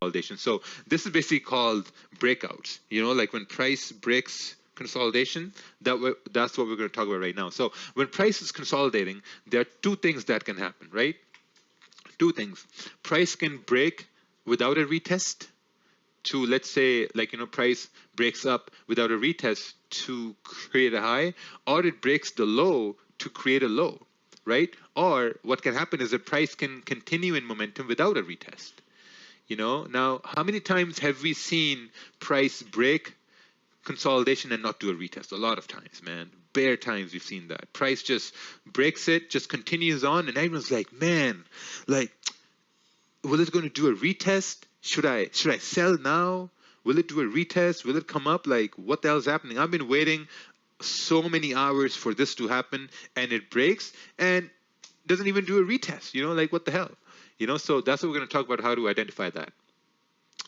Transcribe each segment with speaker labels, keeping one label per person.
Speaker 1: consolidation. So this is basically called breakouts. You know, like when price breaks consolidation, that's what we're going to talk about right now. So when price is consolidating, there are two things that can happen, right? Two things. Price can break without a retest to, let's say, like, you know, price breaks up without a retest to create a high, or it breaks the low to create a low, right? Or what can happen is the price can continue in momentum without a retest. You know, now how many times have we seen price break consolidation and not do a retest? A lot of times, man. Bare times we've seen that. Price just breaks it, just continues on, and everyone's like, man, like, will it going to do a retest? Should I sell now? Will it do a retest? Will it come up? Like, what the hell's happening? I've been waiting so many hours for this to happen, and it breaks and doesn't even do a retest. You know, like, what the hell? You know, so that's what we're going to talk about, how to identify that.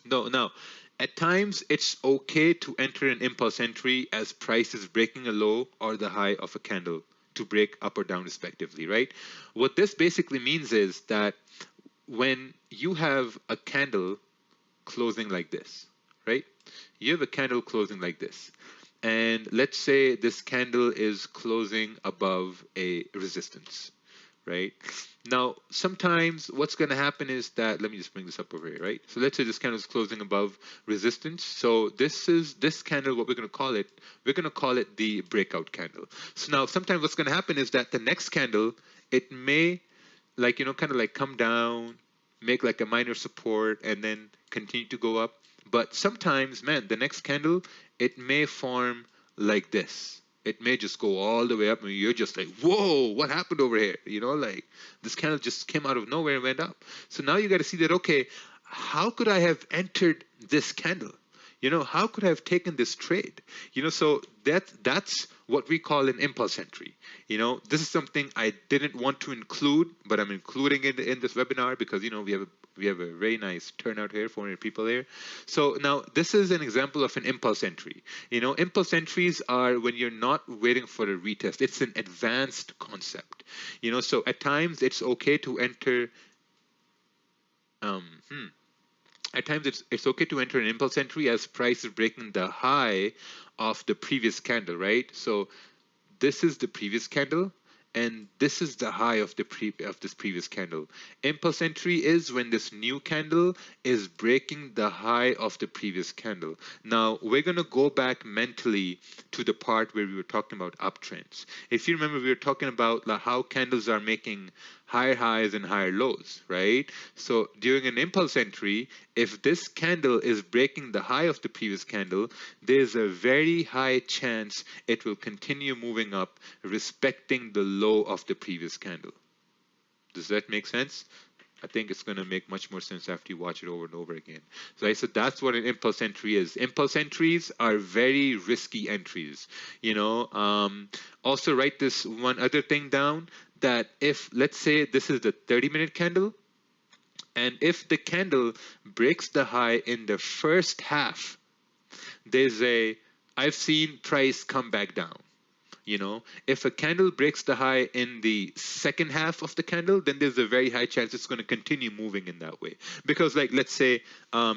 Speaker 1: No, now, at times it's okay to enter an impulse entry as price is breaking a low or the high of a candle to break up or down respectively, right? What this basically means is that when you have a candle closing like this, right? You have a candle closing like this. And let's say this candle is closing above a resistance, right? Now, sometimes what's going to happen is that, let me just bring this up over here, right? So let's say this candle is closing above resistance. So this candle, what we're going to call it, we're going to call it the breakout candle. So now sometimes what's going to happen is that the next candle, it may, like, you know, kind of like come down, make like a minor support, and then continue to go up. But sometimes, man, the next candle, it may form like this. It may just go all the way up, and you're just like, whoa, what happened over here? You know, like, this candle just came out of nowhere and went up. So now you got to see that, okay, how could I have entered this candle? You know, how could I have taken this trade? You know, so that's what we call an impulse entry. You know, this is something I didn't want to include, but I'm including it in this webinar because, you know, we have a very nice turnout here, 400 people here. So now this is an example of an impulse entry. You know, impulse entries are when you're not waiting for a retest. It's an advanced concept. You know, so at times it's okay to enter at times it's okay to enter an impulse entry as price is breaking the high of the previous candle, right? So this is the previous candle, and this is the high of this previous candle. Impulse entry is when this new candle is breaking the high of the previous candle. Now we're going to go back mentally to the part where we were talking about uptrends. If you remember, we were talking about how candles are making higher highs and higher lows, right? So during an impulse entry, if this candle is breaking the high of the previous candle, there's a very high chance it will continue moving up, respecting the low of the previous candle. Does that make sense? I think it's going to make much more sense after you watch it over and over again. So that's what an impulse entry is. Impulse entries are very risky entries. You know, also write this one other thing down, that if, let's say this is the 30-minute candle, and if the candle breaks the high in the first half, I've seen price come back down. You know, if a candle breaks the high in the second half of the candle, then there's a very high chance it's going to continue moving in that way. Because, like, let's say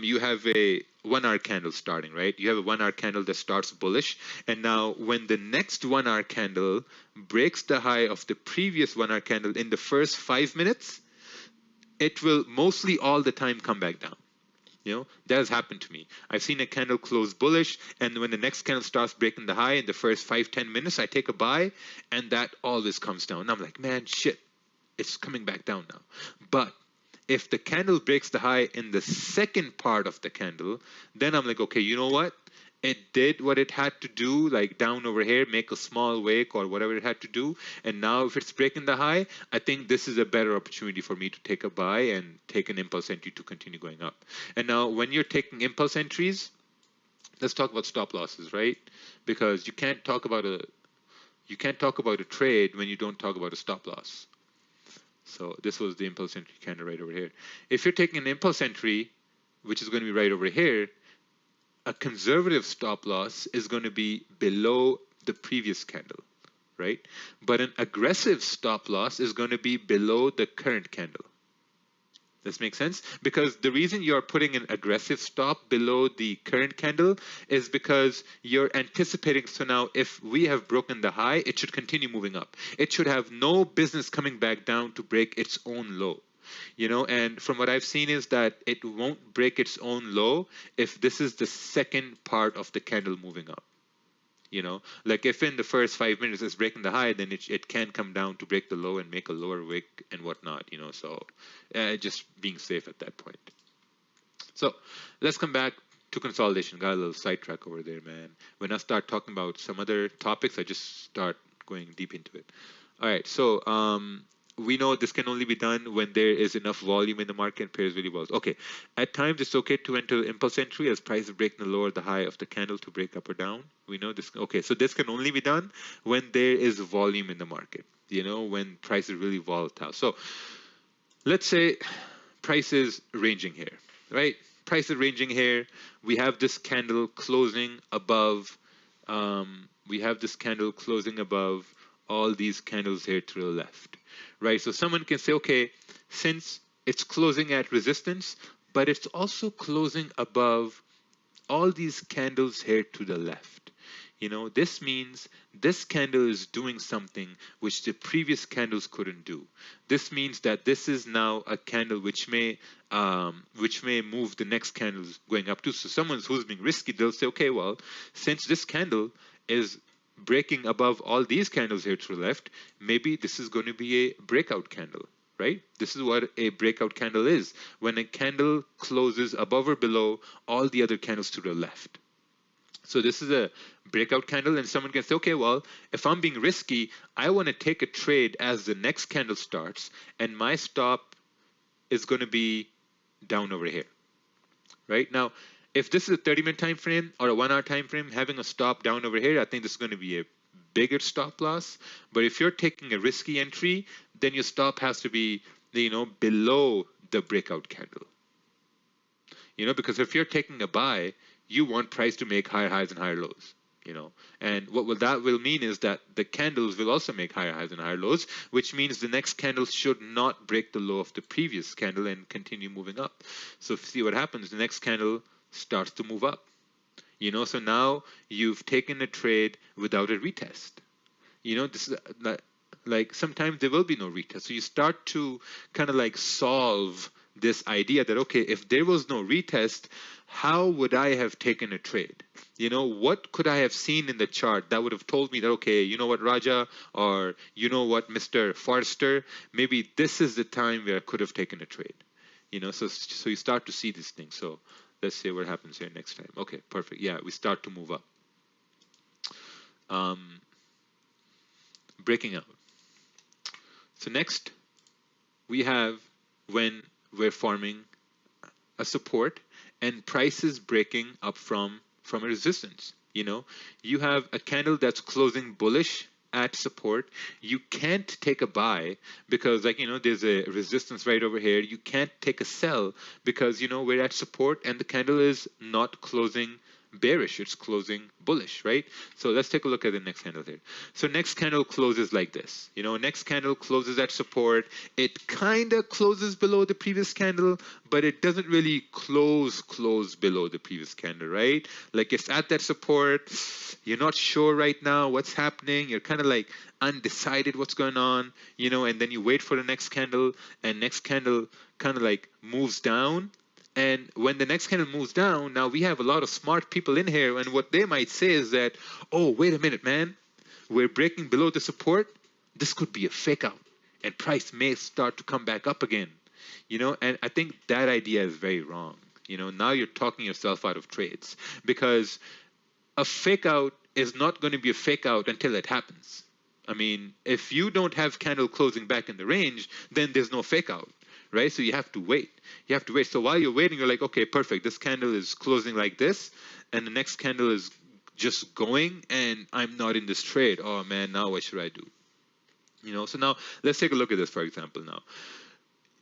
Speaker 1: you have a 1 hour candle starting, right? You have a 1 hour candle that starts bullish. And now when the next 1 hour candle breaks the high of the previous 1 hour candle in the first 5 minutes, it will mostly all the time come back down. You know, that has happened to me. I've seen a candle close bullish, and when the next candle starts breaking the high in the first 5-10 minutes, I take a buy, and that always comes down. And I'm like, man, shit, it's coming back down now. But if the candle breaks the high in the second part of the candle, then I'm like, okay, you know what? It did what it had to do, like down over here, make a small wick or whatever it had to do. And now if it's breaking the high, I think this is a better opportunity for me to take a buy and take an impulse entry to continue going up. And now when you're taking impulse entries, let's talk about stop losses, right? Because you can't talk about a trade when you don't talk about a stop loss. So this was the impulse entry candle right over here. If you're taking an impulse entry, which is going to be right over here, a conservative stop loss is going to be below the previous candle, right? But an aggressive stop loss is going to be below the current candle. This makes sense? Because the reason you're putting an aggressive stop below the current candle is because you're anticipating. So now if we have broken the high, it should continue moving up. It should have no business coming back down to break its own low. And from what I've seen is that it won't break its own low if this is the second part of the candle moving up. Like if in the first 5 minutes it's breaking the high, then it can come down to break the low and make a lower wick and whatnot. So just being safe at that point. So let's come back to consolidation. Got a little sidetrack over there, man. When I start talking about some other topics, I just start going deep into it. All right, so we know this can only be done when there is enough volume in the market and pairs really well. Okay, at times it's okay to enter impulse entry as price is breaking the lower the high of the candle to break up or down. We know this. Okay, so this can only be done when there is volume in the market, when price is really volatile. So let's say price is ranging here, right? Price is ranging here. We have this candle closing above. We have this candle closing above all these candles here to the left, right? So someone can say, okay, since it's closing at resistance, but it's also closing above all these candles here to the left. This means this candle is doing something which the previous candles couldn't do. This means that this is now a candle which may move the next candles going up to. So someone who's being risky, they'll say, okay, well, since this candle is breaking above all these candles here to the left, maybe this is going to be a breakout candle, right? This is what a breakout candle is, when a candle closes above or below all the other candles to the left. So this is a breakout candle, and someone can say, okay, well, if I'm being risky, I want to take a trade as the next candle starts, and my stop is going to be down over here, right? Now, if this is a 30-minute time frame or a 1-hour time frame, having a stop down over here, I think this is going to be a bigger stop loss. But if you're taking a risky entry, then your stop has to be, below the breakout candle. Because if you're taking a buy, you want price to make higher highs and higher lows. And what that will mean is that the candles will also make higher highs and higher lows, which means the next candle should not break the low of the previous candle and continue moving up. So see what happens. The next candle starts to move up. So now you've taken a trade without a retest. This is like sometimes there will be no retest. So you start to kind of like solve this idea that, okay, if there was no retest, how would I have taken a trade? What could I have seen in the chart that would have told me that, okay, you know what, Raja, or you know what, Mr. Forrester, maybe this is the time where I could have taken a trade. So you start to see these things. So let's see what happens here next time. Okay, perfect. Yeah, we start to move up. Breaking out. So next, we have when we're forming a support and prices breaking up from a resistance. You have a candle that's closing bullish at support. You can't take a buy because, there's a resistance right over here. You can't take a sell because, we're at support and the candle is not closing bearish, it's closing bullish, right? So let's take a look at the next candle here. So next candle closes like this. Next candle closes at support. It kind of closes below the previous candle, but it doesn't really close below the previous candle, right? Like it's at that support. You're not sure right now what's happening. You're kind of like undecided what's going on, and then you wait for the next candle, and next candle kind of like moves down. And when the next candle moves down, now we have a lot of smart people in here, and what they might say is that, oh, wait a minute, man, we're breaking below the support. This could be a fake out, and price may start to come back up again. And I think that idea is very wrong. Now you're talking yourself out of trades, because a fake out is not going to be a fake out until it happens. I mean, if you don't have candle closing back in the range, then there's no fake out. Right? So you have to wait. So while you're waiting, you're like, okay, perfect. This candle is closing like this, and the next candle is just going, and I'm not in this trade. Oh man, now what should I do? So now let's take a look at this, for example. Now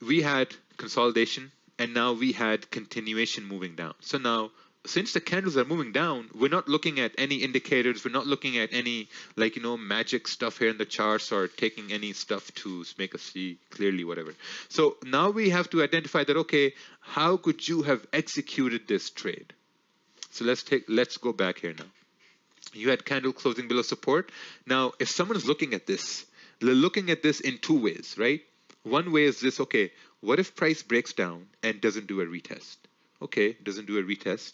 Speaker 1: we had consolidation, and now we had continuation moving down. So now since the candles are moving down, we're not looking at any indicators. We're not looking at any, like, magic stuff here in the charts or taking any stuff to make us see clearly, whatever. So now we have to identify that, okay, how could you have executed this trade? So let's go back here now. You had candle closing below support. Now, if someone's looking at this, they're looking at this in two ways, right? One way is this, okay, what if price breaks down and doesn't do a retest? Okay, doesn't do a retest.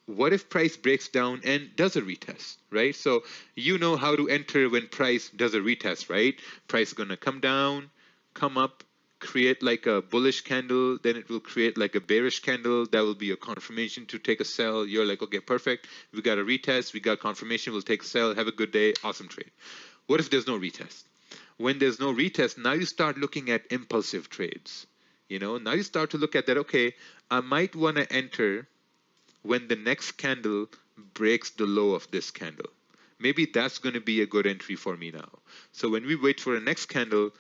Speaker 1: What if price breaks down and does a retest, right? So you know how to enter when price does a retest, right? Price is going to come down, come up, create like a bullish candle, then it will create like a bearish candle. That will be a confirmation to take a sell. You're like, okay, perfect. We got a retest. We got confirmation. We'll take a sell. Have a good day. Awesome trade. What if there's no retest? When there's no retest, now you start looking at impulsive trades. Now you start to look at that, okay, I might want to enter when the next candle breaks the low of this candle. Maybe that's going to be a good entry for me now. So when we wait for a next candle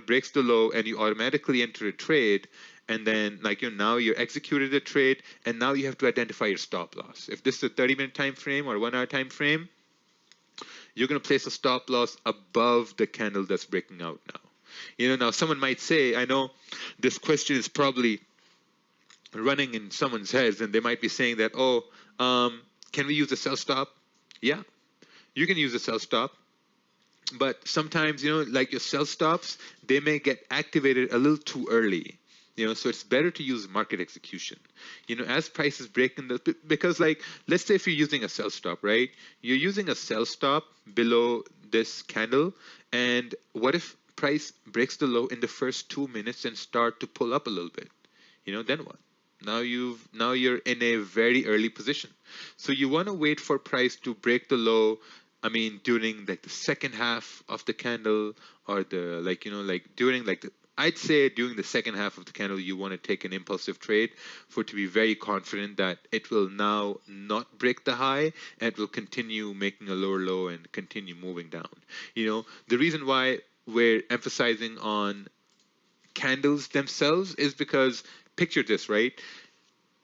Speaker 1: breaks the low and you automatically enter a trade, and then now you're executed the trade, and now you have to identify your stop loss. If this is a 30-minute time frame or a 1 hour time frame, you're going to place a stop loss above the candle that's breaking out now. Now someone might say, I know this question is probably running in someone's heads, and they might be saying that, can we use a sell stop? Yeah, you can use a sell stop. But sometimes, like your sell stops, they may get activated a little too early. So it's better to use market execution. As prices break because let's say if you're using a sell stop, right? You're using a sell stop below this candle, and what if price breaks the low in the first 2 minutes and start to pull up a little bit? Then what? Now you're in a very early position. So you want to wait for price to break the low. During the second half of the candle, or I'd say during the second half of the candle, you want to take an impulsive trade to be very confident that it will now not break the high and it will continue making a lower low and continue moving down. The reason why we're emphasizing on candles themselves is because, picture this, right?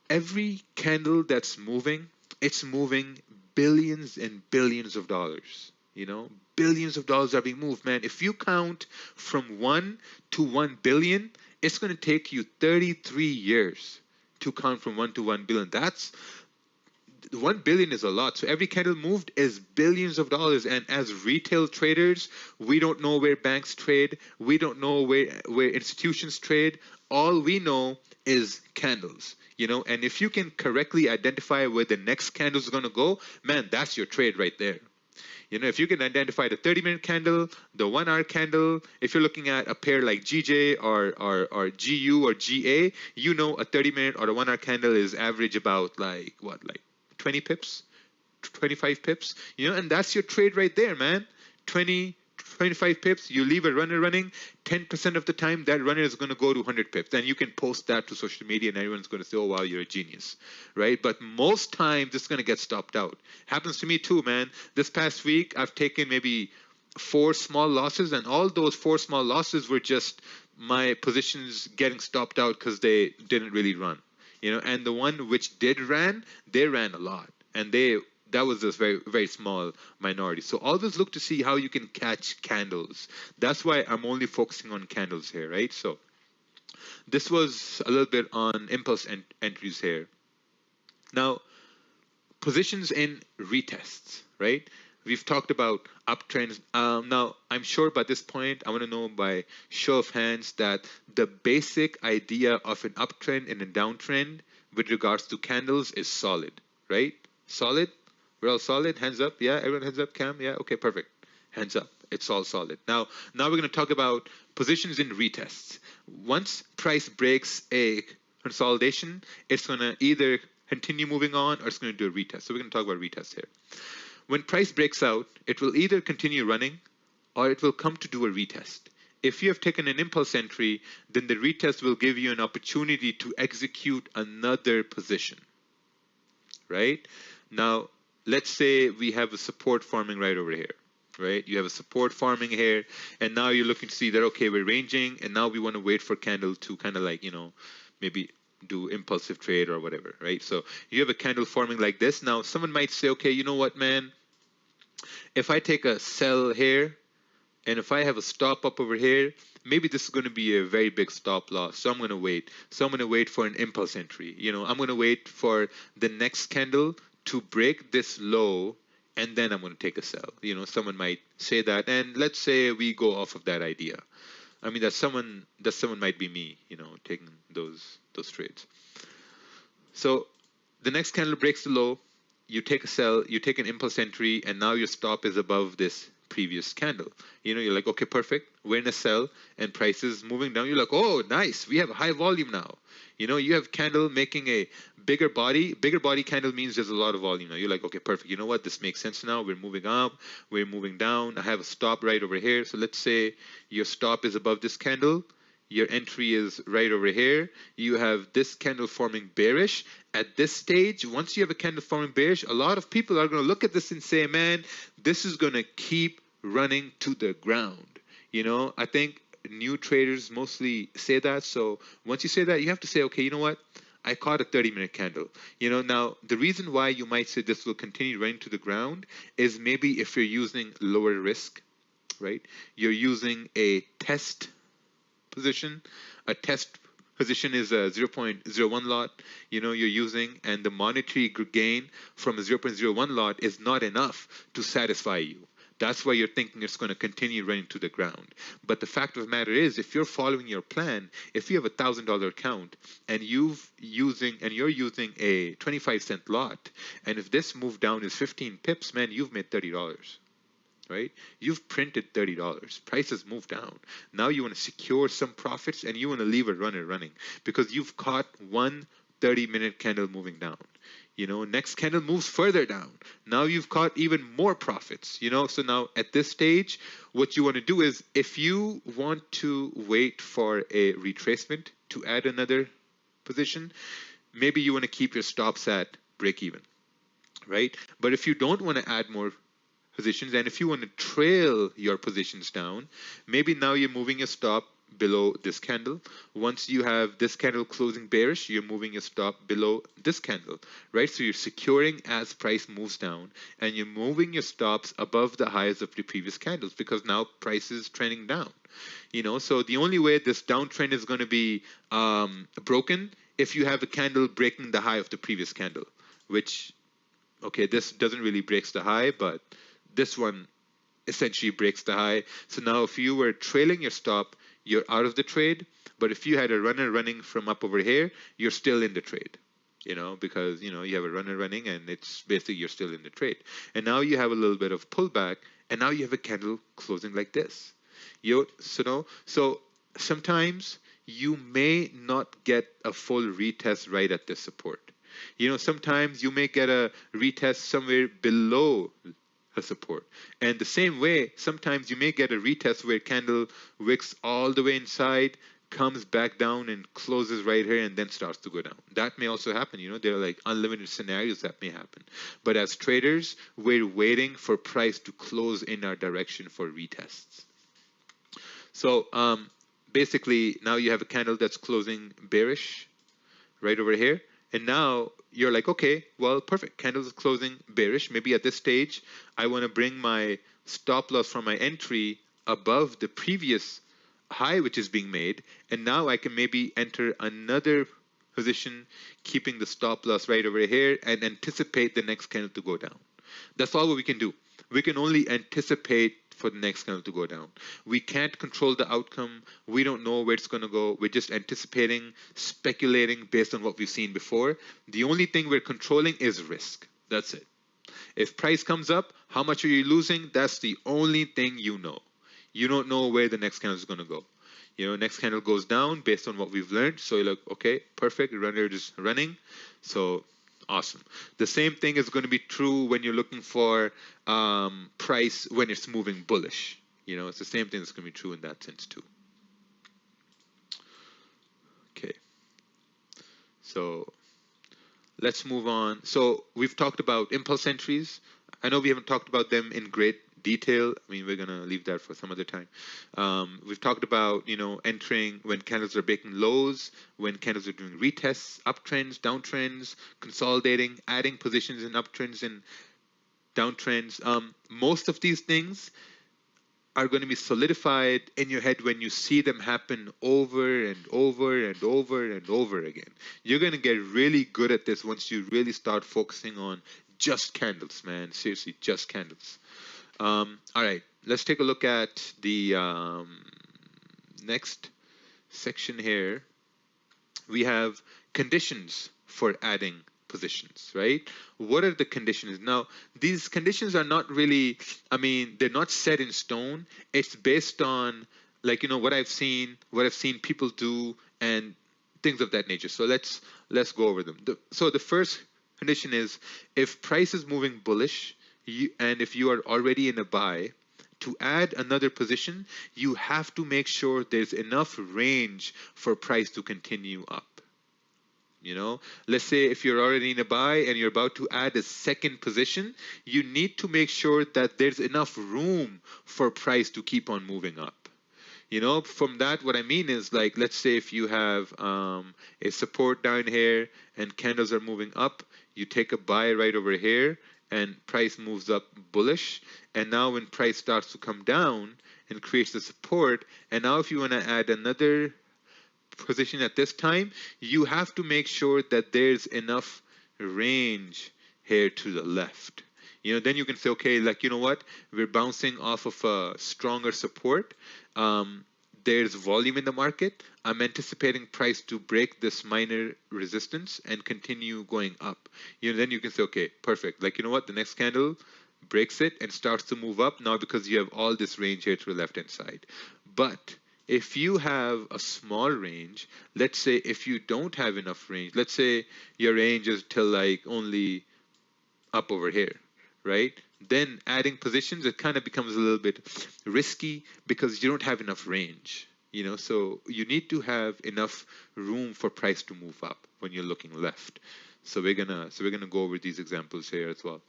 Speaker 1: Every candle that's moving, it's moving billions and billions of dollars. Billions of dollars are being moved, man. If you count from 1 to 1 billion, it's going to take you 33 years to count from 1 to 1 billion. 1 billion is a lot. So every candle moved is billions of dollars. And as retail traders, we don't know where banks trade. We don't know where institutions trade. All we know is candles. And if you can correctly identify where the next candle is going to go, man, that's your trade right there. If you can identify the 30-minute candle, the 1 hour candle, if you're looking at a pair like GJ or GU or GA, a 30-minute or a 1 hour candle is average about 20 pips, 25 pips, and that's your trade right there, man. 20, 25 pips, you leave a runner running, 10% of the time that runner is going to go to 100 pips. And you can post that to social media and everyone's going to say, oh, wow, you're a genius, right? But most times it's going to get stopped out. Happens to me too, man. This past week, I've taken maybe 4 small losses, and all those 4 small losses were just my positions getting stopped out because they didn't really run. And the one which did ran, they ran a lot. And that was a very, very small minority. So always look to see how you can catch candles. That's why I'm only focusing on candles here, right? So this was a little bit on impulse entries here. Now, positions in retests, right? We've talked about uptrends. Now, I'm sure by this point, I want to know by show of hands that the basic idea of an uptrend and a downtrend with regards to candles is solid, right? Solid? We're all solid? Hands up? Yeah, everyone hands up? Cam? Yeah? Okay, perfect. Hands up. It's all solid. Now we're going to talk about positions in retests. Once price breaks a consolidation, it's going to either continue moving on or it's going to do a retest. So we're going to talk about retests here. When price breaks out, it will either continue running or it will come to do a retest. If you have taken an impulse entry, then the retest will give you an opportunity to execute another position, right? Now, let's say we have a support forming right over here, right? You have a support forming here, and now you're looking to see that, okay, we're ranging, and now we want to wait for candle to kind of maybe do impulsive trade or whatever, right? So you have a candle forming like this. Now someone might say, okay, you know what, man? If I take a sell here and if I have a stop up over here, maybe this is going to be a very big stop loss. So I'm going to wait. So I'm going to wait for an impulse entry. I'm going to wait for the next candle to break this low, and then I'm going to take a sell. Someone might say that, and let's say we go off of that idea. I mean, that someone might be me, taking those trades. So the next candle breaks the low, you take a sell, you take an impulse entry, and now your stop is above this previous candle. You're like, okay, perfect. We're in a sell and price is moving down. You're like, oh, nice. We have a high volume now. You have candle making a bigger body. Bigger body candle means there's a lot of volume now. You're like, okay, perfect. You know what? This makes sense now. We're moving up. We're moving down. I have a stop right over here. So let's say your stop is above this candle. Your entry is right over here. You have this candle forming bearish. At this stage, once you have a candle forming bearish, a lot of people are going to look at this and say, man, this is going to keep running to the ground. I think new traders mostly say that. So once you say that, you have to say, okay, you know what? I caught a 30-minute candle. Now the reason why you might say this will continue running to the ground is maybe if you're using lower risk, right? You're using a test position. A test position is a 0.01 lot, you're using, and the monetary gain from a 0.01 lot is not enough to satisfy you. That's why you're thinking it's going to continue running to the ground. But the fact of the matter is, if you're following your plan, if you have $1,000 account and you're using a 25-cent lot, and if this move down is 15 pips, man, you've made $30. Right? You've printed $30. Prices move down. Now you want to secure some profits and you want to leave a runner running because you've caught one 30-minute candle moving down. Next candle moves further down. Now you've caught even more profits. So now at this stage, what you want to do is if you want to wait for a retracement to add another position, maybe you want to keep your stops at break even, right? But if you don't want to add more positions, and if you want to trail your positions down, maybe now you're moving your stop below this candle. Once you have this candle closing bearish, you're moving your stop below this candle, right? So you're securing as price moves down, and you're moving your stops above the highs of the previous candles because now price is trending down. So the only way this downtrend is going to be broken if you have a candle breaking the high of the previous candle, which, okay, this doesn't really breaks the high, but this one essentially breaks the high. So now if you were trailing your stop, you're out of the trade. But if you had a runner running from up over here, you're still in the trade, because, you have a runner running and it's basically you're still in the trade. And now you have a little bit of pullback and now you have a candle closing like this. So sometimes you may not get a full retest right at this support. Sometimes you may get a retest somewhere below a support. And the same way, sometimes you may get a retest where candle wicks all the way inside, comes back down and closes right here and then starts to go down. That may also happen. There are like unlimited scenarios that may happen. But as traders, we're waiting for price to close in our direction for retests. So basically, now you have a candle that's closing bearish right over here. And now you're like, okay, well, perfect. Candles is closing bearish. Maybe at this stage, I want to bring my stop loss from my entry above the previous high, which is being made. And now I can maybe enter another position, keeping the stop loss right over here and anticipate the next candle to go down. That's all what we can do. We can only anticipate for the next candle to go down. We can't control the outcome. We don't know where it's going to go. We're just anticipating, speculating based on what we've seen before. The only thing we're controlling is risk. That's it. If price comes up, how much are you losing? That's the only thing you know. You don't know where the next candle is going to go. Next candle goes down based on what we've learned. So you're like, okay, perfect. Runner is running. So awesome. The same thing is going to be true when you're looking for price when it's moving bullish. It's the same thing that's going to be true in that sense too. Okay. So let's move on. So we've talked about impulse entries. I know we haven't talked about them in great detail. I mean, we're gonna leave that for some other time. We've talked about, entering when candles are breaking lows, when candles are doing retests, uptrends, downtrends, consolidating, adding positions in uptrends and downtrends. Most of these things are going to be solidified in your head when you see them happen over and over and over and over again. You're going to get really good at this once you really start focusing on just candles, man. Seriously, just candles. All right, let's take a look at the next section here. We have conditions for adding positions, right? What are the conditions? Now, these conditions are not really, I mean, they're not set in stone. It's based on, like, what I've seen people do and things of that nature. So let's go over them. So the first condition is, if price is moving bullish, and if you are already in a buy, to add another position, you have to make sure there's enough range for price to continue up. Let's say if you're already in a buy and you're about to add a second position, you need to make sure that there's enough room for price to keep on moving up. From that, what I mean is, like, let's say if you have a support down here and candles are moving up, you take a buy right over here and price moves up bullish. And now when price starts to come down and creates the support, and now if you want to add another position at this time, you have to make sure that there's enough range here to the left. Then you can say, okay, like, what? We're bouncing off of a stronger support. There's volume in the market. I'm anticipating price to break this minor resistance and continue going up. Then you can say, okay, perfect. Like, what? The next candle breaks it and starts to move up now because you have all this range here to the left-hand side. But if you have a small range, let's say if you don't have enough range, let's say your range is till like only up over here, right? Then adding positions, it kind of becomes a little bit risky because you don't have enough range, so you need to have enough room for price to move up when you're looking left. So we're gonna go over these examples here as well.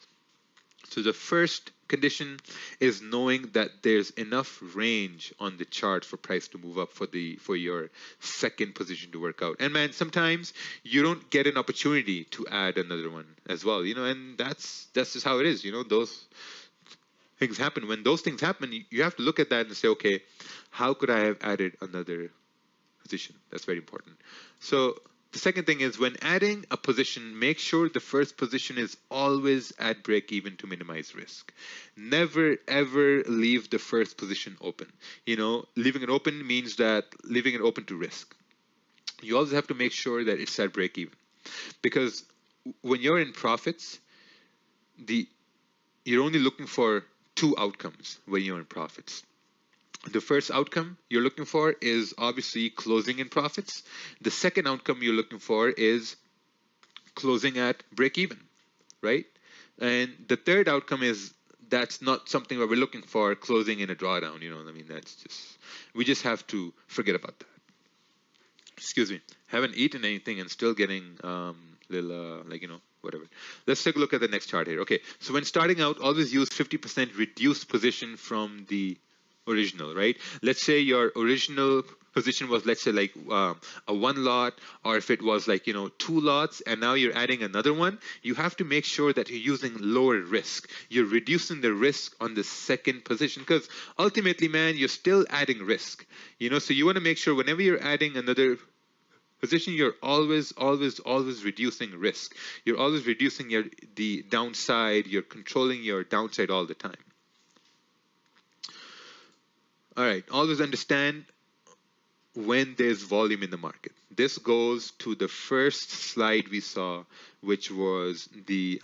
Speaker 1: So the first condition is knowing that there's enough range on the chart for price to move up for your second position to work out. And man, sometimes you don't get an opportunity to add another one as well, and that's just how it is. Those things happen. When those things happen, you have to look at that and say, okay, how could I have added another position? That's very important. So the second thing is, when adding a position, make sure the first position is always at break even to minimize risk. Never ever leave the first position open. Leaving it open means that leaving it open to risk. You always have to make sure that it's at break even, because when you're in profits, you're only looking for two outcomes when you're in profits. The first outcome you're looking for is obviously closing in profits. The second outcome you're looking for is closing at break even, right? And the third outcome is, that's not something that we're looking for, closing in a drawdown. I mean, we just have to forget about that. Excuse me. Haven't eaten anything and still getting little, whatever. Let's take a look at the next chart here. Okay, so when starting out, always use 50% reduced position from the original, right? Let's say your original position was, let's say, like a one lot, or if it was like 2 lots, and now you're adding another one, you have to make sure that you're using lower risk. You're reducing the risk on the second position, because ultimately, man, you're still adding risk. So you want to make sure whenever you're adding another position, you're always reducing risk. You're always reducing the downside. You're controlling your downside all the time. All right, always understand when there's volume in the market. This goes to the first slide we saw, which was the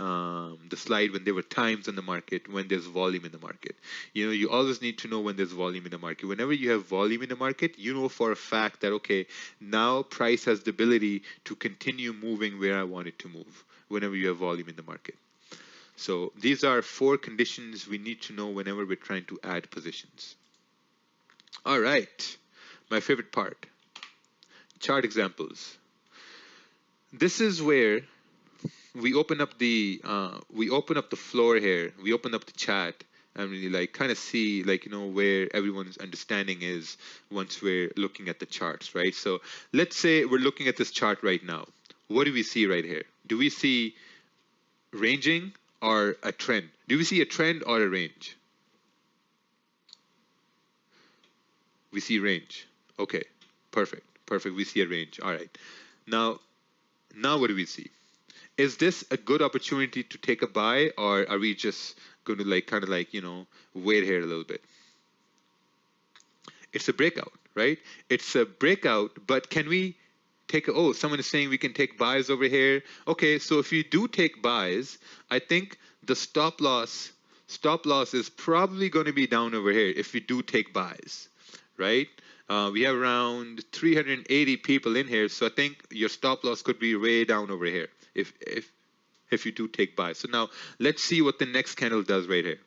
Speaker 1: slide when there were times in the market when there's volume in the market. You always need to know when there's volume in the market. Whenever you have volume in the market, you know for a fact that, okay, now price has the ability to continue moving where I want it to move whenever you have volume in the market. So these are 4 conditions we need to know whenever we're trying to add positions. All right, my favorite part, chart examples. This is where we open up the floor here. We open up the chat and really like kind of see like where everyone's understanding is once we're looking at the charts, right? So let's say we're looking at this chart right now. What do we see right here? Do we see ranging or a trend? Do we see a trend or a range? We see range. Okay, perfect, perfect. We see a range. All right. Now what do we see? Is this a good opportunity to take a buy, or are we just going to like kind of like wait here a little bit? It's a breakout, right? It's a breakout, but can we take oh, someone is saying we can take buys over here. Okay, so if you do take buys, I think the stop loss is probably going to be down over here if we do take buys, right? We have around 380 people in here, so I think your stop loss could be way down over here if you do take buys. So now let's see what the next candle does right here.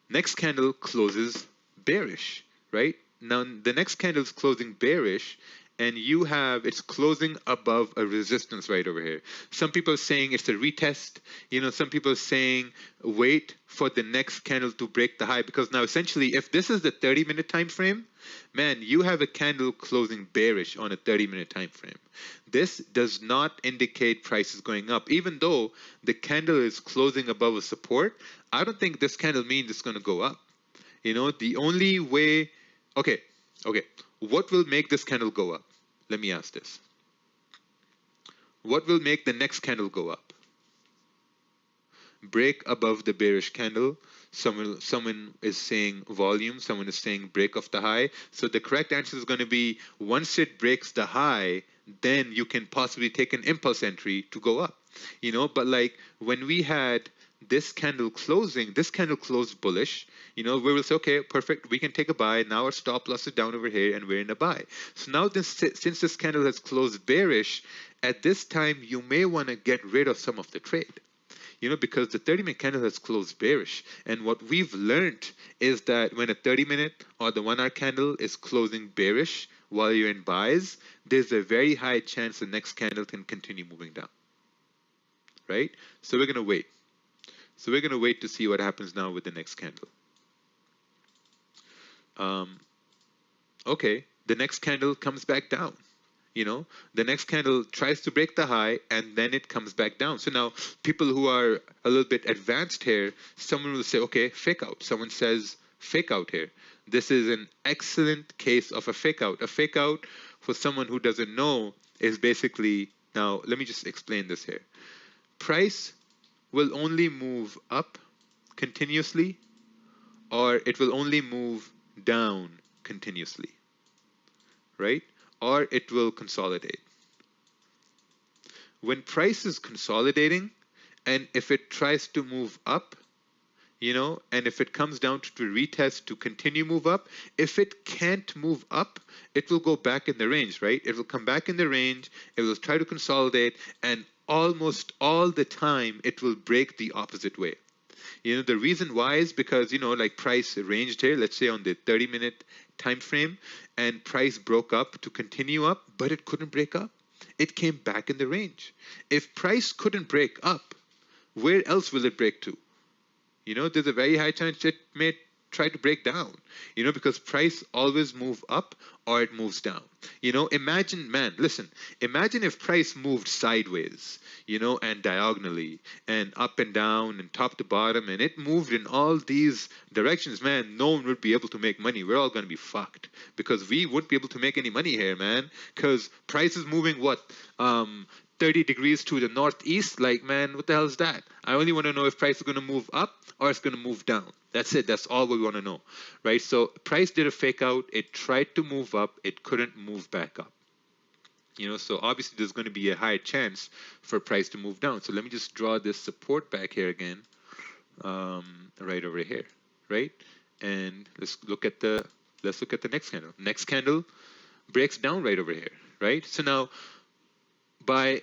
Speaker 1: Next candle closes bearish, right? Now the next candle is closing bearish, and it's closing above a resistance right over here. Some people are saying it's a retest. Some people are saying wait for the next candle to break the high, because now essentially if this is the 30-minute time frame, man, you have a candle closing bearish on a 30-minute time frame. This does not indicate price is going up. Even though the candle is closing above a support, I don't think this candle means it's going to go up. The only way, okay, what will make this candle go up? Let me ask this. What will make the next candle go up? Break above the bearish candle. Someone is saying volume, someone is saying break of the high. So the correct answer is going to be once it breaks the high, then you can possibly take an impulse entry to go up. But like when we had this candle closed bullish, we will say, okay, perfect, we can take a buy. Now our stop loss is down over here and we're in a buy. So now since this candle has closed bearish, at this time you may want to get rid of some of the trade, because the 30-minute candle has closed bearish. And what we've learned is that when a 30-minute or the 1 hour candle is closing bearish while you're in buys, there's a very high chance the next candle can continue moving down, right? So we're going to wait. So we're going to wait to see what happens now with the next candle. Okay, the next candle comes back down. The next candle tries to break the high and then it comes back down. So now people who are a little bit advanced here, someone will say, okay, fake out. Someone says fake out here. This is an excellent case of a fake out. A fake out, for someone who doesn't know, is basically, now let me just explain this here. Price will only move up continuously, or it will only move down continuously, right? Or it will consolidate. When price is consolidating, and if it tries to move up, and if it comes down to retest to continue move up, if it can't move up, it will go back in the range, right? It will come back in the range, it will try to consolidate, and almost all the time it will break the opposite way. The reason why is because, like price ranged here, let's say on the 30-minute time frame, and price broke up to continue up, but it couldn't break up. It came back in the range. If price couldn't break up, where else will it break to? There's a very high chance it may try to break down, because price always move up or it moves down. Imagine if price moved sideways, and diagonally and up and down and top to bottom, and it moved in all these directions, man, no one would be able to make money. We're all going to be fucked, because we wouldn't be able to make any money here, man, because price is moving 30 degrees to the northeast. Like, man, what the hell is that? I only want to know if price is going to move up or it's going to move down. That's it. That's all we want to know, right? So price did a fake out. It tried to move up. It couldn't move back up. So obviously there's going to be a higher chance for price to move down. So let me just draw this support back here again, right over here, right? And let's look at the next candle. Next candle breaks down right over here, right? So now, by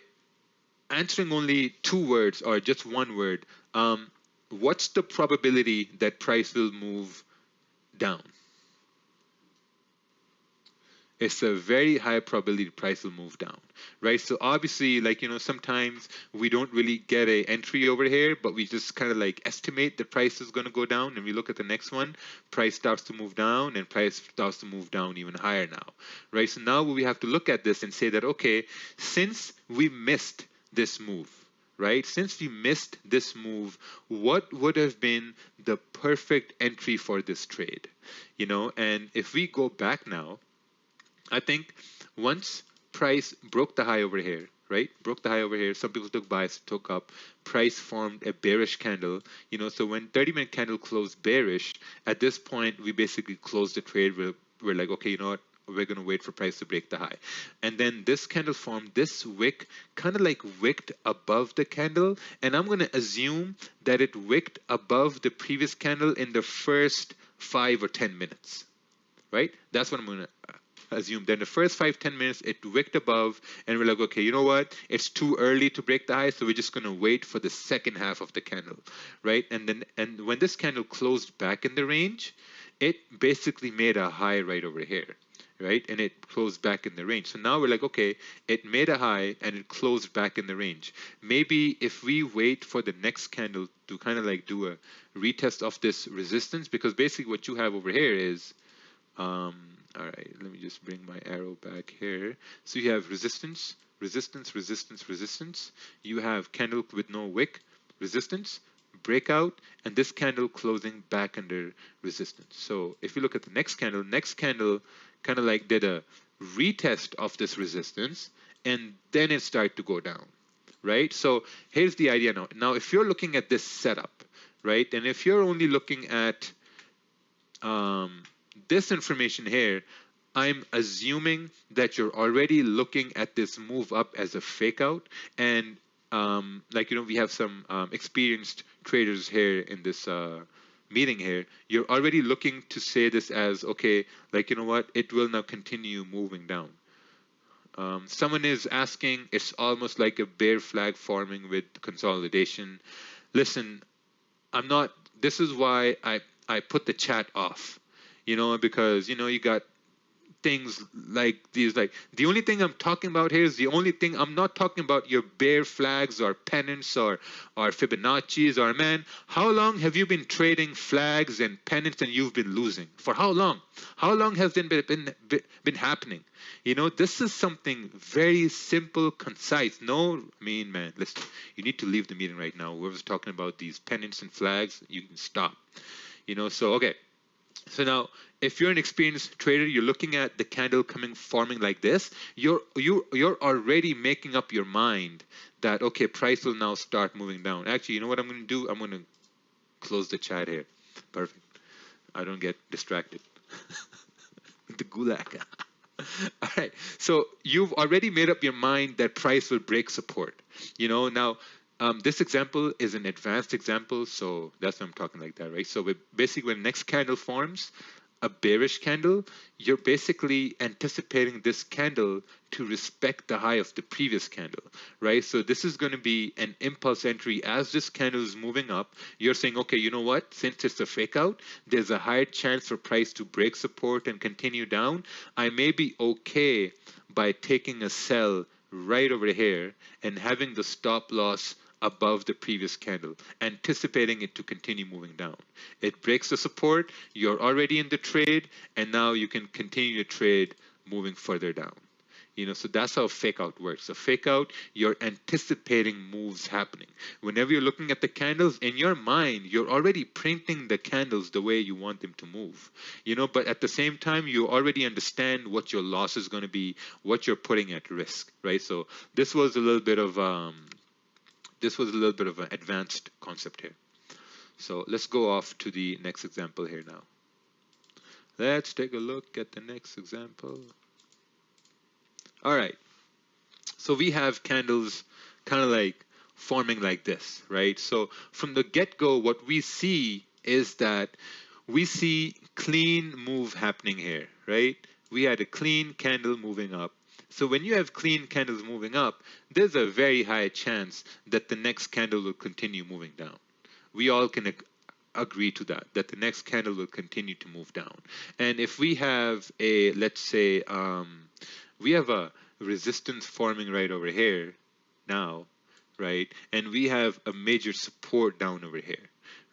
Speaker 1: answering only 2 words or just 1 word, what's the probability that price will move down? it's a very high probability the price will move down, right? So obviously, like, sometimes we don't really get a entry over here, but we just kind of like estimate the price is going to go down, and we look at the next one, price starts to move down, and price starts to move down even higher now, right? So now we have to look at this and say that, okay, since we missed this move, right? Since we missed this move, what would have been the perfect entry for this trade? And if we go back now, I think once price broke the high over here, right? Broke the high over here. Some people took buys, took up. Price formed a bearish candle. So when 30-minute candle closed bearish, at this point we basically closed the trade. We're like, okay, you know what? We're going to wait for price to break the high. And then this candle formed, this wick kind of like wicked above the candle. And I'm going to assume that it wicked above the previous candle in the first 5 or 10 minutes, right? That's what I'm going to assume. Then the first 5-10 minutes it wicked above, and we're like, okay, you know what, it's too early to break the high, so we're just going to wait for the second half of the candle, right? And when this candle closed back in the range, it basically made a high right over here, right? And it closed back in the range. So now we're like, okay, it made a high and it closed back in the range. Maybe if we wait for the next candle to kind of like do a retest of this resistance, because basically what you have over here is all right, let me just bring my arrow back here. So you have resistance, resistance, resistance, resistance. You have candle with no wick, resistance, breakout, and this candle closing back under resistance. So if you look at the next candle kind of like did a retest of this resistance, and then it started to go down, right? So here's the idea now. Now, if you're looking at this setup, right, and if you're only looking at this information here, I'm assuming that you're already looking at this move up as a fake out. And we have some experienced traders here in this meeting here. You're already looking to say this as, okay, like, you know what, it will now continue moving down. Someone is asking, it's almost like a bear flag forming with consolidation. Listen, this is why I put the chat off, because, you got things like these. Like, the only thing I'm talking about here is I'm not talking about your bear flags or pennants or Fibonacci's or, man, how long have you been trading flags and pennants and you've been losing? For how long? How long has it been happening? This is something very simple, concise. Man, listen, you need to leave the meeting right now. Whoever's talking about these pennants and flags, you can stop. So, okay. So now, if you're an experienced trader, you're looking at the candle forming like this, you're already making up your mind that, okay, price will now start moving down. Actually, you know what I'm going to do? I'm going to close the chat here. Perfect. I don't get distracted. The gulag. All right. So you've already made up your mind that price will break support. Now, this example is an advanced example, so that's why I'm talking like that, right? So basically, when next candle forms a bearish candle, you're basically anticipating this candle to respect the high of the previous candle, right? So this is going to be an impulse entry. As this candle is moving up, you're saying, okay, you know what? Since it's a fake out, there's a higher chance for price to break support and continue down. I may be okay by taking a sell right over here and having the stop loss above the previous candle, anticipating it to continue moving down. It breaks the support, you're already in the trade, and now you can continue to trade moving further down. So that's how fake out works. So fake out, you're anticipating moves happening. Whenever you're looking at the candles, in your mind, you're already printing the candles the way you want them to move. But at the same time, you already understand what your loss is going to be, what you're putting at risk, right? So this was a little bit of an advanced concept here. So let's go off to the next example here now. Let's take a look at the next example. All right. So we have candles kind of like forming like this, right? So from the get-go, what we see is that we see clean move happening here, right? We had a clean candle moving up. So when you have clean candles moving up, there's a very high chance that the next candle will continue moving down. We all can agree to that the next candle will continue to move down. And if we have a, let's say, we have a resistance forming right over here now, right? And we have a major support down over here,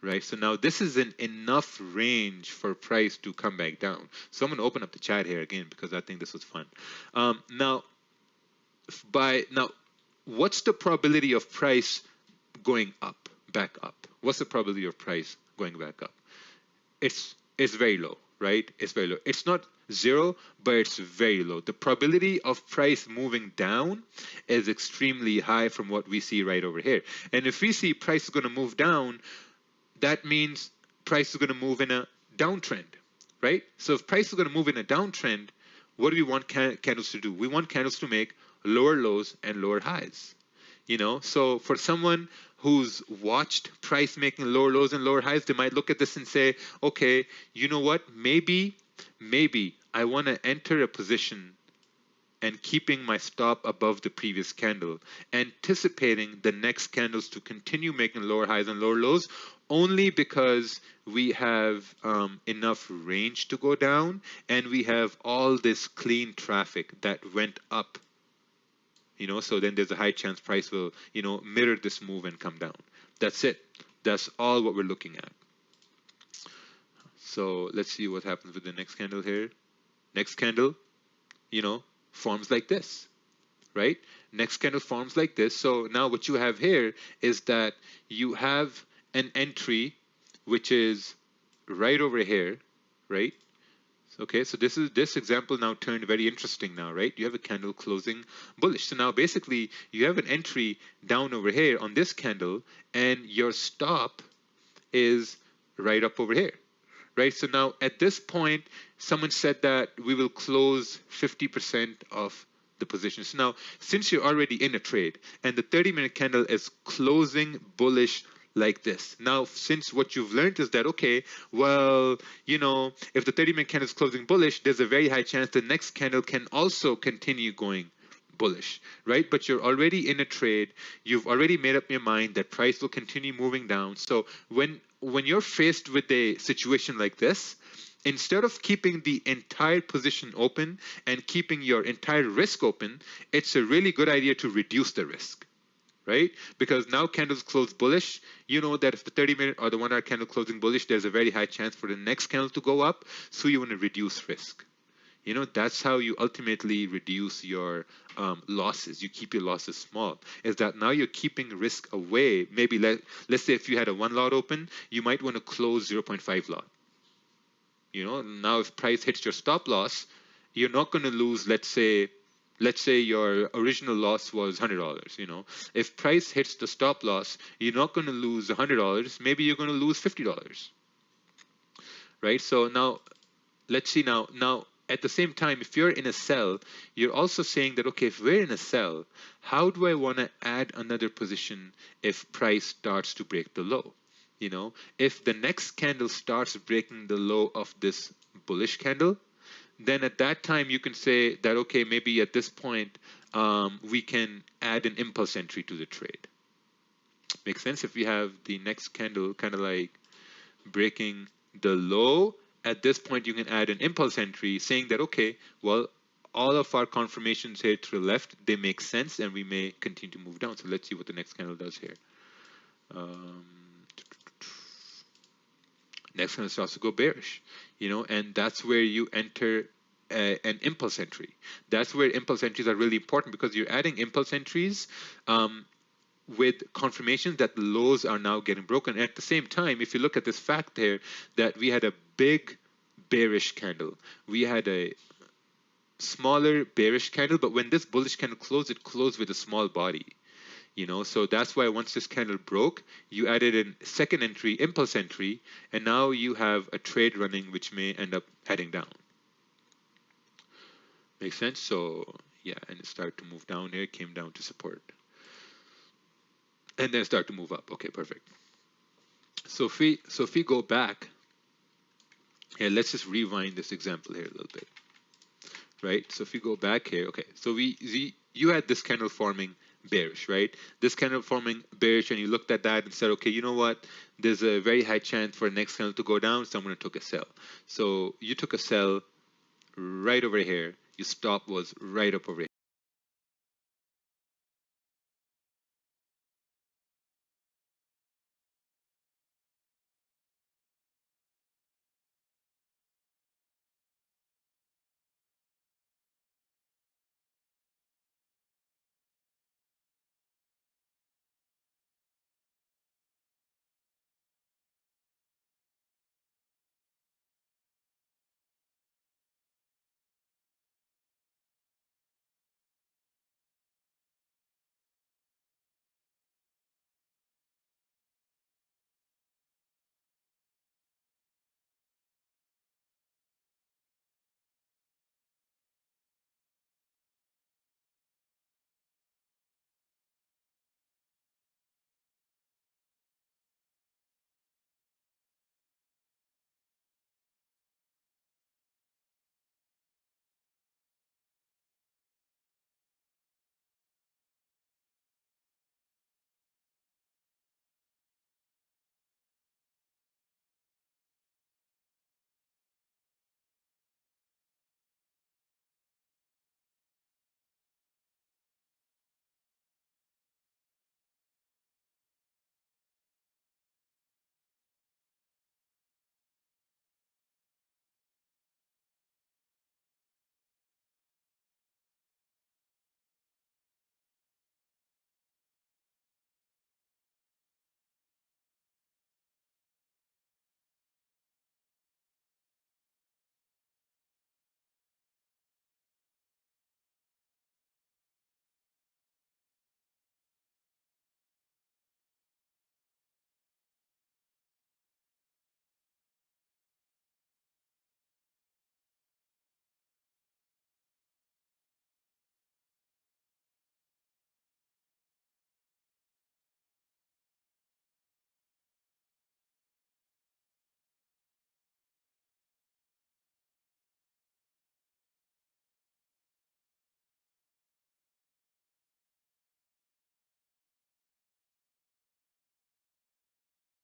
Speaker 1: right? So now this is an enough range for price to come back down. So I'm going to open up the chat here again because I think this was fun. Now, what's the probability of price going up, back up? What's the probability of price going back up? It's very low, right? It's very low. It's not zero, but it's very low. The probability of price moving down is extremely high from what we see right over here. And if we see price is going to move down, that means price is going to move in a downtrend, right? So if price is going to move in a downtrend, what do we want candles to do? We want candles to make lower lows and lower highs. You know, so for someone who's watched price making lower lows and lower highs, they might look at this and say, okay, you know what, maybe I want to enter a position and keeping my stop above the previous candle, anticipating the next candles to continue making lower highs and lower lows, only because we have enough range to go down and we have all this clean traffic that went up. You know, so then there's a high chance price will, you know, mirror this move and come down. That's it. That's all what we're looking at. So let's see what happens with the next candle here. Next candle, you know, forms like this, right? Next candle forms like this. So now what you have here is that you have an entry which is right over here, right? Okay, so this example now turned very interesting now, right? You have a candle closing bullish. So now basically you have an entry down over here on this candle and your stop is right up over here, right? So now at this point, someone said that we will close 50% of the position. So now since you're already in a trade and the 30-minute candle is closing bullish like this. Now, since what you've learned is that, okay, well, you know, if the 30-minute candle is closing bullish, there's a very high chance the next candle can also continue going bullish, right? But you're already in a trade. You've already made up your mind that price will continue moving down. So when you're faced with a situation like this, instead of keeping the entire position open and keeping your entire risk open, it's a really good idea to reduce the risk. Right? Because now candles close bullish, you know that if the 30-minute or the 1-hour candle closing bullish, there's a very high chance for the next candle to go up. So you want to reduce risk. You know, that's how you ultimately reduce your losses. You keep your losses small. Is that now you're keeping risk away. Maybe let's say if you had a 1 lot open, you might want to close 0.5 lot. You know, now if price hits your stop loss, you're not going to lose, let's say your original loss was $100, you know. If price hits the stop loss, you're not going to lose $100, maybe you're going to lose $50. Right? So now let's see now at the same time, if you're in a sell, you're also saying that, okay, if we're in a sell, how do I want to add another position if price starts to break the low? You know, if the next candle starts breaking the low of this bullish candle, then at that time you can say that, okay, maybe at this point we can add an impulse entry to the trade. Makes sense? If we have the next candle kind of like breaking the low, at this point you can add an impulse entry saying that, okay, well, all of our confirmations here to the left, they make sense and we may continue to move down. So let's see what the next candle does here. Next candle starts to go bearish, you know, and that's where you enter an impulse entry. That's where impulse entries are really important because you're adding impulse entries with confirmation that the lows are now getting broken. And at the same time, if you look at this fact there, that we had a big bearish candle, we had a smaller bearish candle, but when this bullish candle closed, it closed with a small body. You know, so that's why once this candle broke, you added a second entry, impulse entry, and now you have a trade running which may end up heading down. Makes sense? So yeah, and it started to move down here, came down to support. And then start to move up. Okay, perfect. So if we go back, here, let's just rewind this example here a little bit. Right? So if you go back here, okay, so you had this candle forming bearish, right? This candle forming bearish, and you looked at that and said, okay, you know what? There's a very high chance for the next candle to go down, so I'm going to take a sell. So you took a sell right over here. Your stop was right up over here.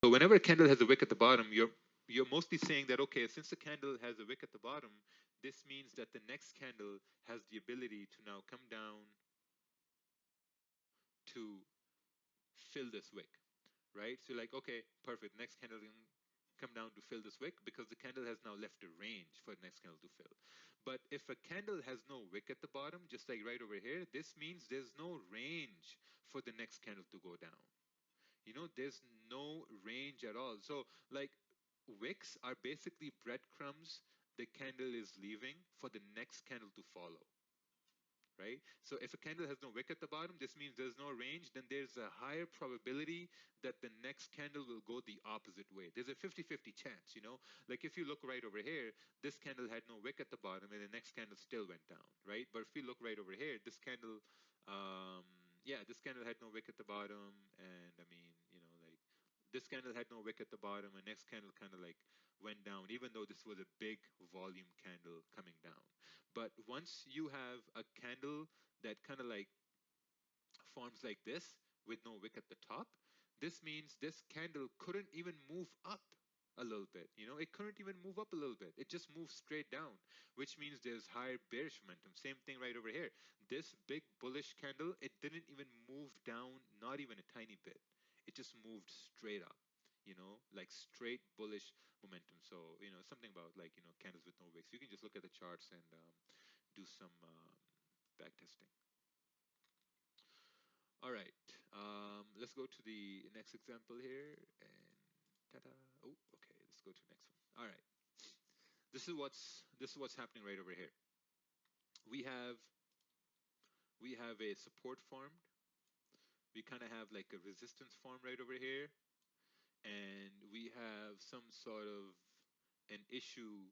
Speaker 1: So whenever a candle has a wick at the bottom, you're mostly saying that, okay, since the candle has a wick at the bottom, this means that the next candle has the ability to now come down to fill this wick, right? So like, okay, perfect. Next candle can come down to fill this wick because the candle has now left a range for the next candle to fill. But if a candle has no wick at the bottom, just like right over here, this means there's no range for the next candle to go down. You know, there's no range at all. So like wicks are basically breadcrumbs the candle is leaving for the next candle to follow, right? So if a candle has no wick at the bottom, this means there's no range, then there's a higher probability that the next candle will go the opposite way. There's a 50-50 chance, you know? Like if you look right over here, this candle had no wick at the bottom and the next candle still went down, right? But if you look right over here, this candle, um, yeah, this candle had no wick at the bottom, and I mean, you know, like this candle had no wick at the bottom, and next candle kind of like went down, even though this was a big volume candle coming down. But once you have a candle that kind of like forms like this with no wick at the top, this means this candle couldn't even move up a little bit. You know, it couldn't even move up a little bit. It just moved straight down, which means there's higher bearish momentum. Same thing right over here. This big bullish candle, it didn't even move down, not even a tiny bit. It just moved straight up, you know, like straight bullish momentum. So, you know, something about like, you know, candles with no wicks. You can just look at the charts and do some back testing. All right, let's go to the next example here. And ta-da! Oh, okay. Let's go to the next one. All right, this is what's happening right over here. We have we have a support formed. We kind of have like a resistance formed right over here, and we have some sort of an issue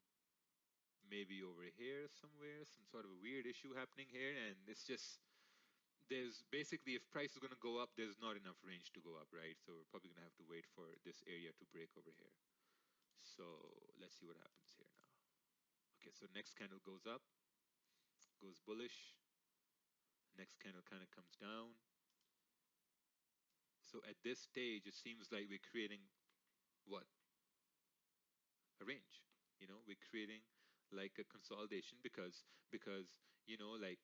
Speaker 1: maybe over here somewhere, some sort of a weird issue happening here, and it's just there's basically if price is going to go up, there's not enough range to go up, right? So we're probably going to have to wait for this area to break over here. So let's see what happens here now. Okay, so next candle goes up, goes bullish. Next candle kind of comes down. So at this stage, it seems like we're creating what? A range. We're creating like a consolidation because like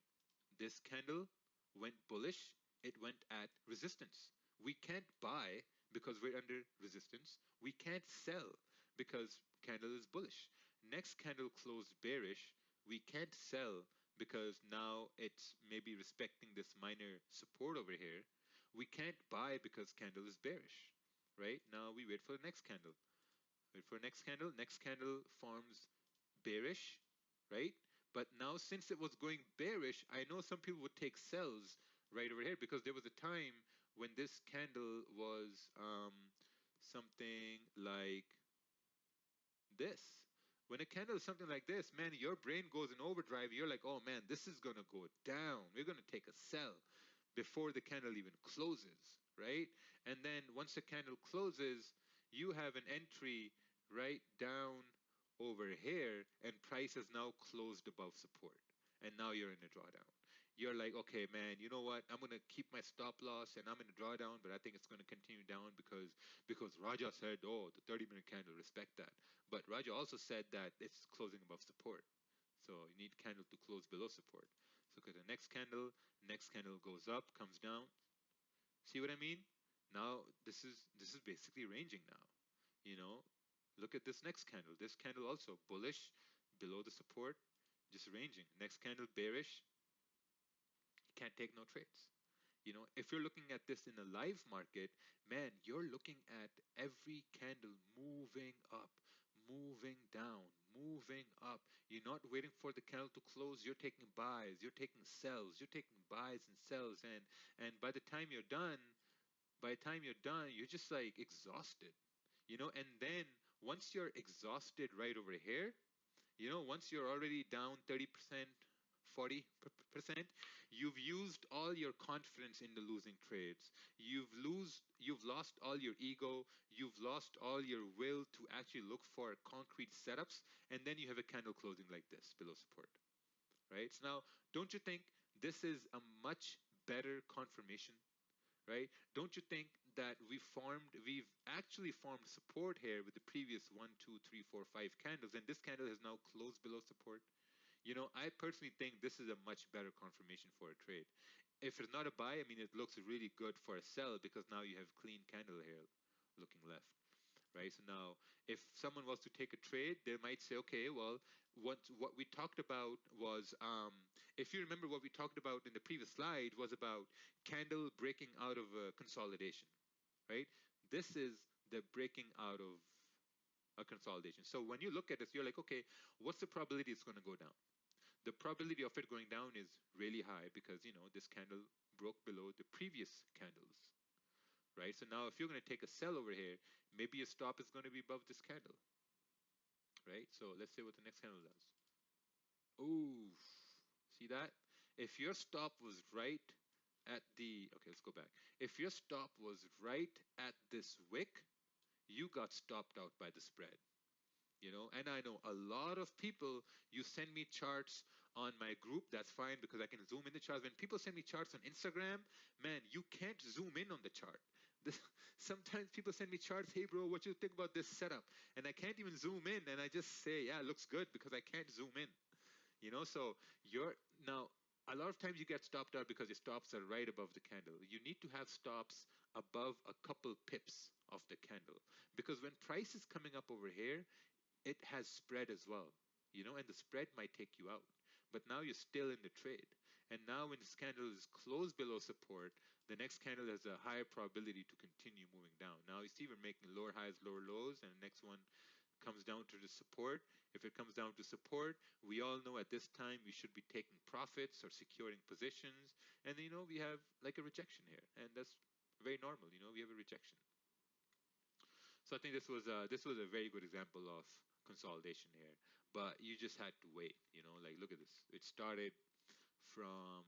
Speaker 1: this candle went bullish, it went at resistance. We can't buy because we're under resistance. We can't sell because candle is bullish. Next candle closed bearish. We can't sell because now it's maybe respecting this minor support over here. We can't buy because candle is bearish, right? Now we wait for the next candle. Wait for next candle. Next candle forms bearish, right? But now since it was going bearish, I know some people would take sells right over here because there was a time when this candle was something like this. When a candle is something like this, man, your brain goes in overdrive. You're like, oh man, this is going to go down. We're going to take a sell before the candle even closes, right? And then once the candle closes, you have an entry right down over here, and price has now closed above support. And now you're in a drawdown. You're like, okay, man, you know what? I'm going to keep my stop loss and I'm in a drawdown, but I think it's going to continue down because Raja said, oh, the 30-minute candle, respect that. But Raja also said that it's closing above support. So you need candle to close below support. So look at the next candle goes up, comes down. See what I mean? Now this is basically ranging now. Look at this next candle. This candle also bullish below the support, just ranging. Next candle bearish. You can't take no trades. If you're looking at this in a live market, man, you're looking at every candle moving up, moving down, moving up. You're not waiting for the candle to close. You're taking buys, you're taking sells, you're taking buys and sells, and by the time you're done, you're just like exhausted. And then once you're exhausted right over here, once you're already down 30%, 40%, you've used all your confidence in the losing trades. You've lost all your ego. You've lost all your will to actually look for concrete setups. And then you have a candle closing like this below support, right? So now, don't you think this is a much better confirmation? Right? Don't you think that we've actually formed support here with the previous 1, 2, 3, 4, 5 candles, and this candle has now closed below support? I personally think this is a much better confirmation for a trade. If it's not a buy, I mean, it looks really good for a sell because now you have clean candle here looking left. Right. So now if someone was to take a trade, they might say, okay, well, what we talked about was, if you remember what we talked about in the previous slide was about candle breaking out of a consolidation, right? This is the breaking out of a consolidation. So when you look at this, you're like, okay, what's the probability it's going to go down? The probability of it going down is really high because, this candle broke below the previous candles. Right? So now if you're going to take a sell over here, maybe your stop is going to be above this candle. Right? So let's see what the next candle does. Ooh, see that? If your stop was right at the, okay, let's go back. If your stop was right at this wick, you got stopped out by the spread. And I know a lot of people, you send me charts on my group, that's fine because I can zoom in the charts. When people send me charts on Instagram, man, you can't zoom in on the chart. Sometimes people send me charts, hey bro, what you think about this setup? And I can't even zoom in, and I just say, yeah, it looks good because I can't zoom in. So now a lot of times you get stopped out because your stops are right above the candle. You need to have stops above a couple pips of the candle because when price is coming up over here, it has spread as well, and the spread might take you out. But now you're still in the trade. And now when this candle is closed below support, the next candle has a higher probability to continue moving down. Now you see we're making lower highs, lower lows, and the next one comes down to the support. If it comes down to support, we all know at this time we should be taking profits or securing positions. And, we have like a rejection here. And that's very normal, we have a rejection. So I think this was a very good example of consolidation here, but you just had to wait. Like look at this. It started from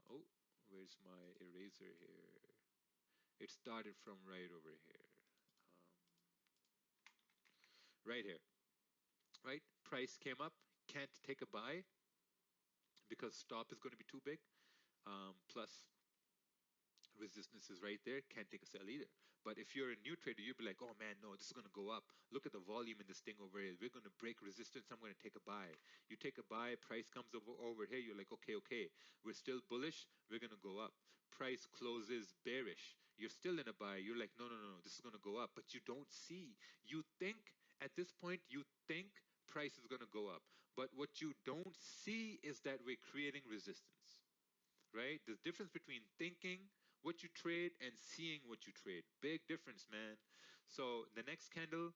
Speaker 1: oh, where's my eraser here? It started from right over here, right here. Right, price came up, can't take a buy because stop is going to be too big. Plus resistance is right there, can't take a sell either. But if you're a new trader, you'd be like, oh man, no, this is going to go up. Look at the volume in this thing over here. We're going to break resistance. I'm going to take a buy. You take a buy, price comes over here. You're like, okay, we're still bullish. We're going to go up. Price closes bearish. You're still in a buy. You're like, no, this is going to go up. But you don't see. You think at this point, you think price is going to go up. But what you don't see is that we're creating resistance, right? The difference between thinking what you trade and seeing what you trade. Big difference, man. So the next candle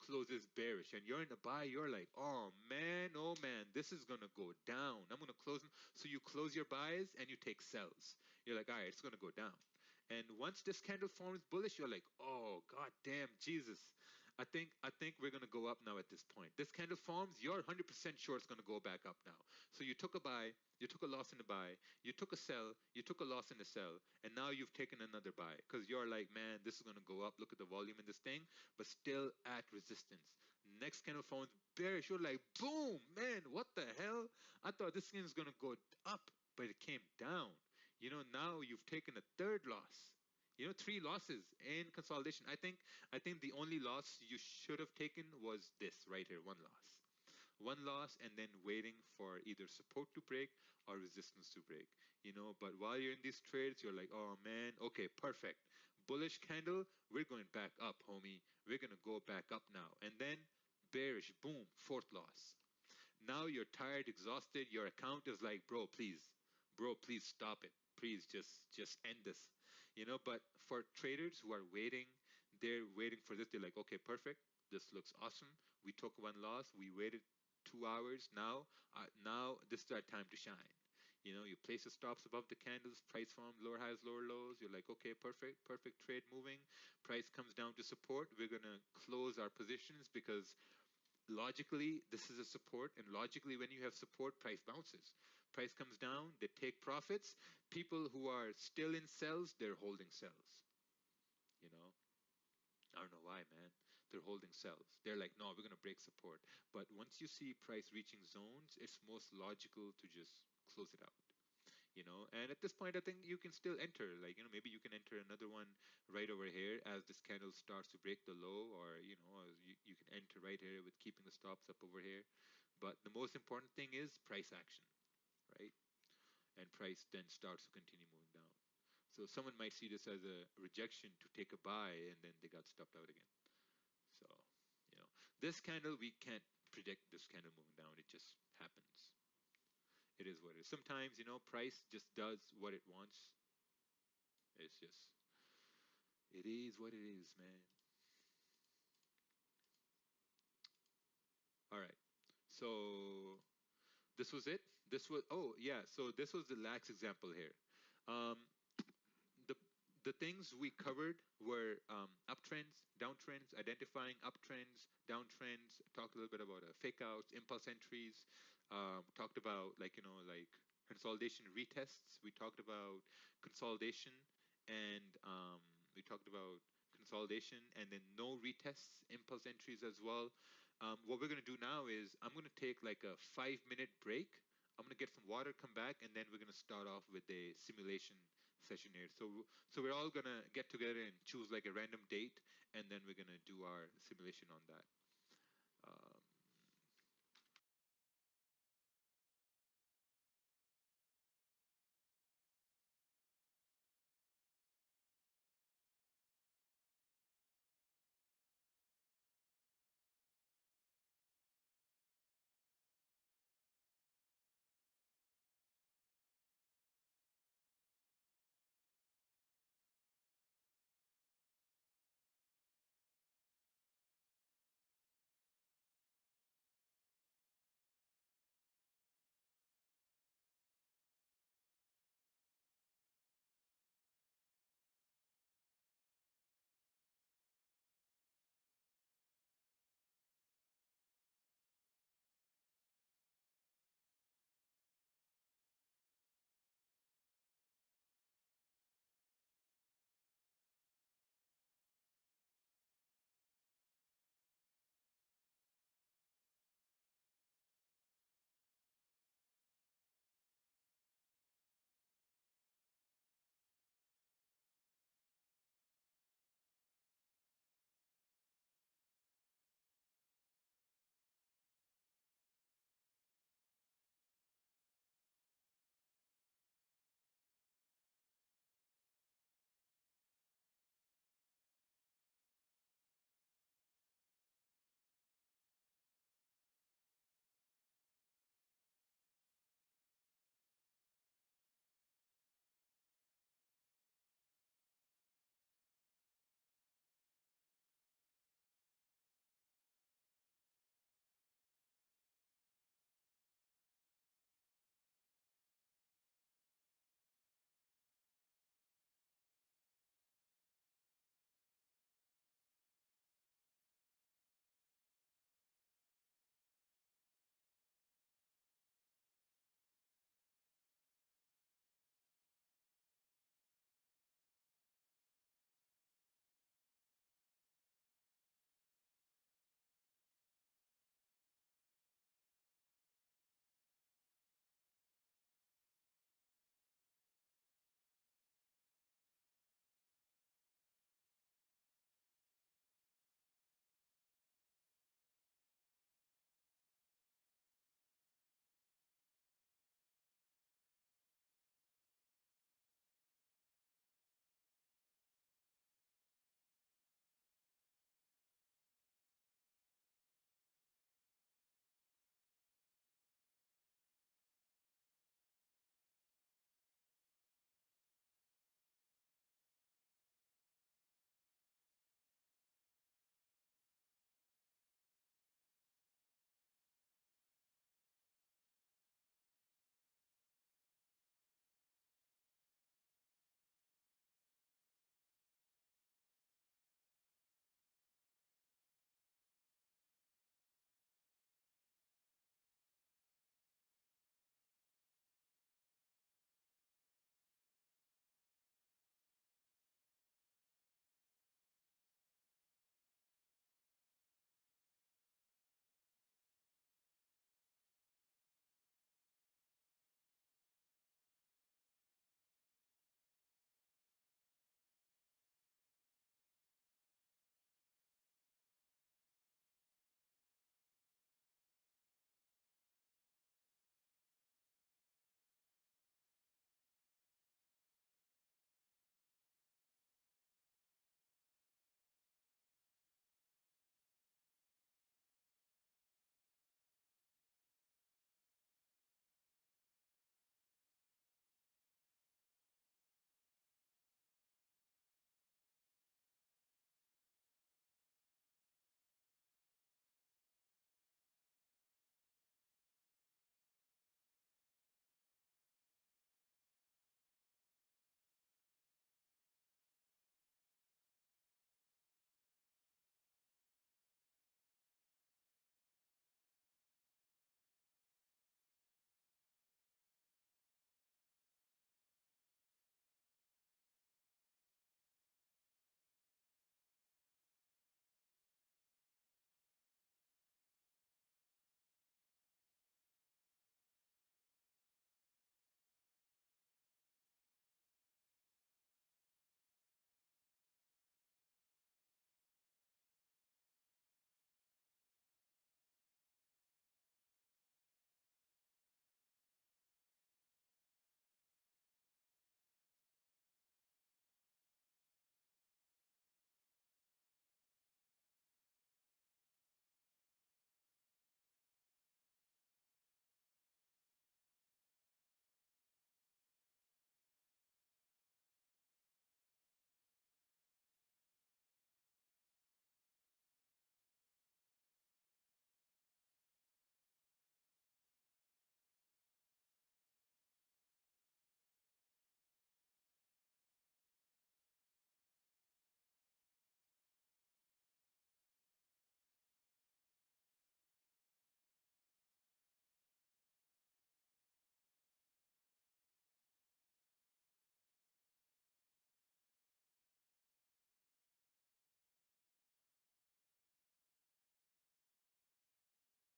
Speaker 1: closes bearish and you're in the buy, you're like, oh man, this is gonna go down. I'm gonna close them. So you close your buys and you take sells. You're like, all right, it's gonna go down. And once this candle forms bullish, you're like, oh god damn Jesus. I think we're gonna go up now at this point. This candle forms, you're 100% sure it's gonna go back up now. So you took a buy, you took a loss in the buy, you took a sell, you took a loss in the sell, and now you've taken another buy because you're like, man, this is going to go up. Look at the volume in this thing, but still at resistance. Next candle forms bearish. You're like, boom, man, what the hell? I thought this thing was going to go up, but it came down. Now you've taken a third loss. 3 losses in consolidation. I think the only loss you should have taken was this right here, one loss and then waiting for either support to break or resistance to break. But while you're in these trades, you're like, oh man, okay, perfect, bullish candle, we're going back up, homie, we're gonna go back up now. And then bearish, boom, fourth loss. Now you're tired, exhausted, your account is like, bro, please stop it, please just end this. But for traders who are waiting, they're waiting for this. They're like, okay, perfect, this looks awesome, we took one loss, we waited 2 hours. Now this is our time to shine. You place the stops above the candles, price form, lower highs, lower lows. You're like, okay, perfect trade moving. Price comes down to support. We're gonna close our positions because logically this is a support, and logically when you have support, price bounces. Price comes down, they take profits. People who are still in sells, they're holding sells. I don't know why, man. They're holding sells. They're like, no, we're going to break support. But once you see price reaching zones, it's most logical to just close it out. And at this point, I think you can still enter. Like, maybe you can enter another one right over here as this candle starts to break the low, or, you can enter right here with keeping the stops up over here. But the most important thing is price action, right? And price then starts to continue moving down. So someone might see this as a rejection to take a buy, and then they got stopped out again. So, this candle, we can't predict this candle moving down. It just happens. It is what it is. Sometimes, price just does what it wants. It is what it is, man. All right. So this was it. So this was the last example here. The things we covered were uptrends, downtrends, identifying uptrends, downtrends. Talked a little bit about fake outs, impulse entries. Talked about like consolidation retests. We talked about consolidation, and we talked about consolidation and then no retests, impulse entries as well. What we're gonna do now is I'm gonna take like a 5-minute break. I'm gonna get some water, come back, and then we're gonna start off with a simulation session here. So we're all gonna get together and choose like a random date, and then we're gonna do our simulation on that.